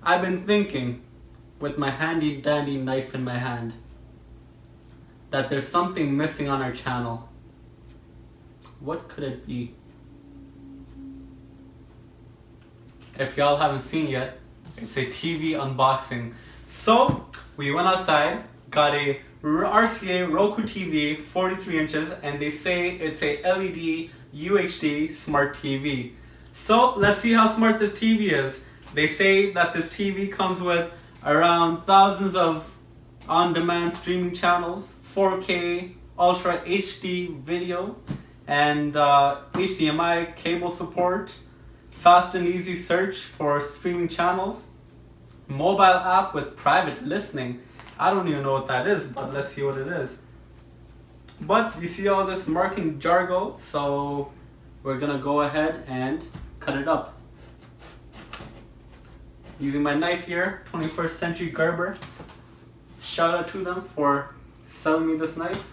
I've been thinking, with my handy dandy knife in my hand, that there's something missing on our channel. What could it be? If y'all haven't seen yet, it's a TV unboxing. So, we went outside, got a RCA Roku TV, 43 inches, and they say it's a LED UHD smart TV. So, let's see how smart this TV is. They say that this TV comes with around thousands of on-demand streaming channels, 4K, Ultra HD video, and HDMI cable support, fast and easy search for streaming channels, mobile app with private listening. I don't even know what that is, but let's see what it is. But you see all this marking jargon, so we're gonna go ahead and cut it up. Using my knife here, 21st Century Gerber. Shout out to them for selling me this knife.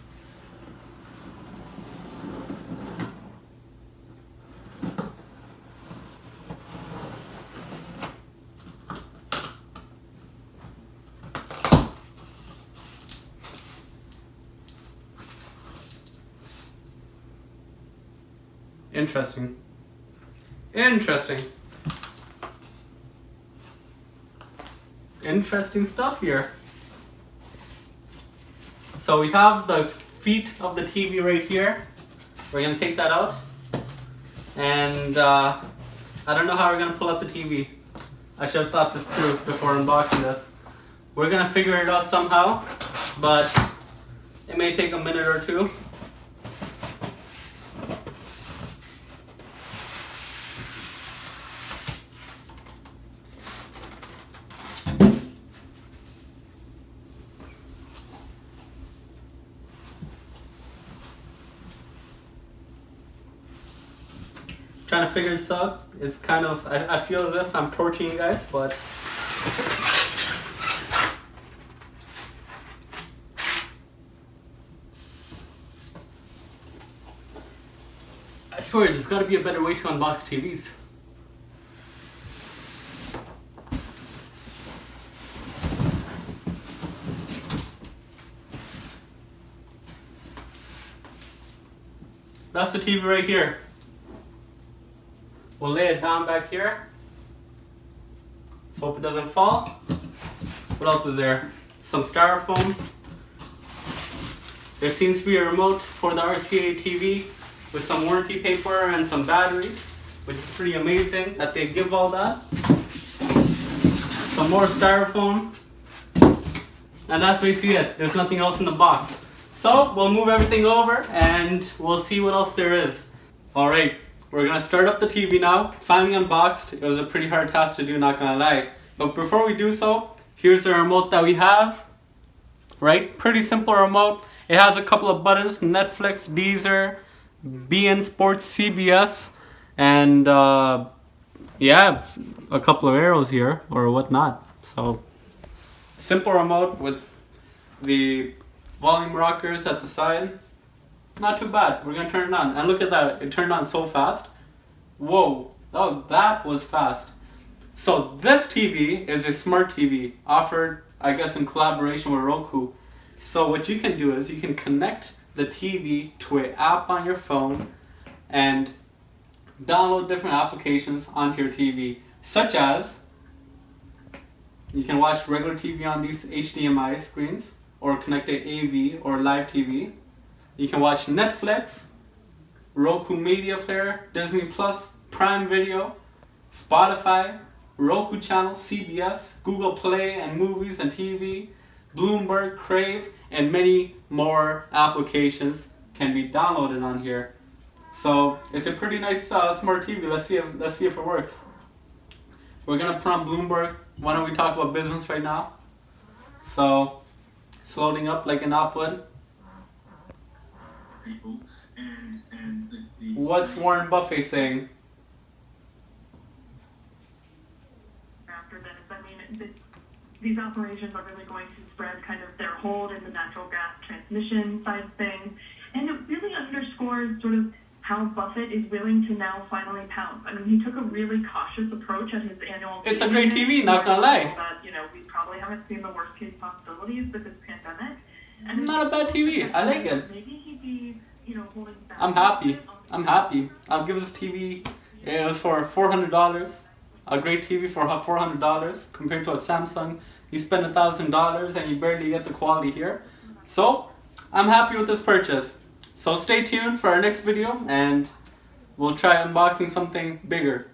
Interesting. Interesting stuff here. So we have the feet of the TV right here. We're gonna take that out. And I don't know how we're gonna pull out the TV. I should have thought this through before unboxing this. We're gonna figure it out somehow, but it may take a minute or two. Trying to figure this out is kind of, I feel as if I'm torturing you guys, but I swear there's got to be a better way to unbox TVs. That's the TV right here. We'll lay it down back here. So hope it doesn't fall. What else is there? Some styrofoam. There seems to be a remote for the RCA TV with some warranty paper and some batteries, which is pretty amazing that they give all that. Some more styrofoam. And that's basically it. There's nothing else in the box. So we'll move everything over and we'll see what else there is. Alright. We're gonna start up the TV now. Finally unboxed. It was a pretty hard task to do, not gonna lie. But before we do so, here's the remote that we have. Right? Pretty simple remote. It has a couple of buttons: Netflix, Deezer, BN Sports, CBS, and yeah, a couple of arrows here or whatnot. So simple remote with the volume rockers at the side. Not too bad. We're gonna turn it on. And look at that. It turned on so fast. Whoa. Oh, that was fast. So this TV is a smart TV offered, I guess, in collaboration with Roku. So what you can do is you can connect the TV to an app on your phone and download different applications onto your TV, such as you can watch regular TV on these HDMI screens or connect a AV or live TV. You can watch Netflix, Roku Media Player, Disney Plus, Prime Video, Spotify, Roku Channel, CBS, Google Play and Movies and TV, Bloomberg, Crave, and many more applications can be downloaded on here. So it's a pretty nice smart TV. Let's see if it works. We're gonna put on Bloomberg. Why don't we talk about business right now? So it's loading up like an app would. What's Warren Buffett saying? After this, I mean, these operations are really going to spread kind of their hold in the natural gas transmission side of things, and it really underscores sort of how Buffett is willing to now finally pounce. I mean, he took a really cautious approach at his annual. It's a great TV, not gonna lie. That, you know, we probably haven't seen the worst case possibilities with this pandemic. And Not a bad TV. I like it. Maybe he'd be, you know, holding back. I'm happy. I'm happy. I'll give this TV. It was for $400. A great TV for $400 compared to a Samsung. You spend $1,000 and you barely get the quality here. So I'm happy with this purchase. So stay tuned for our next video and we'll try unboxing something bigger.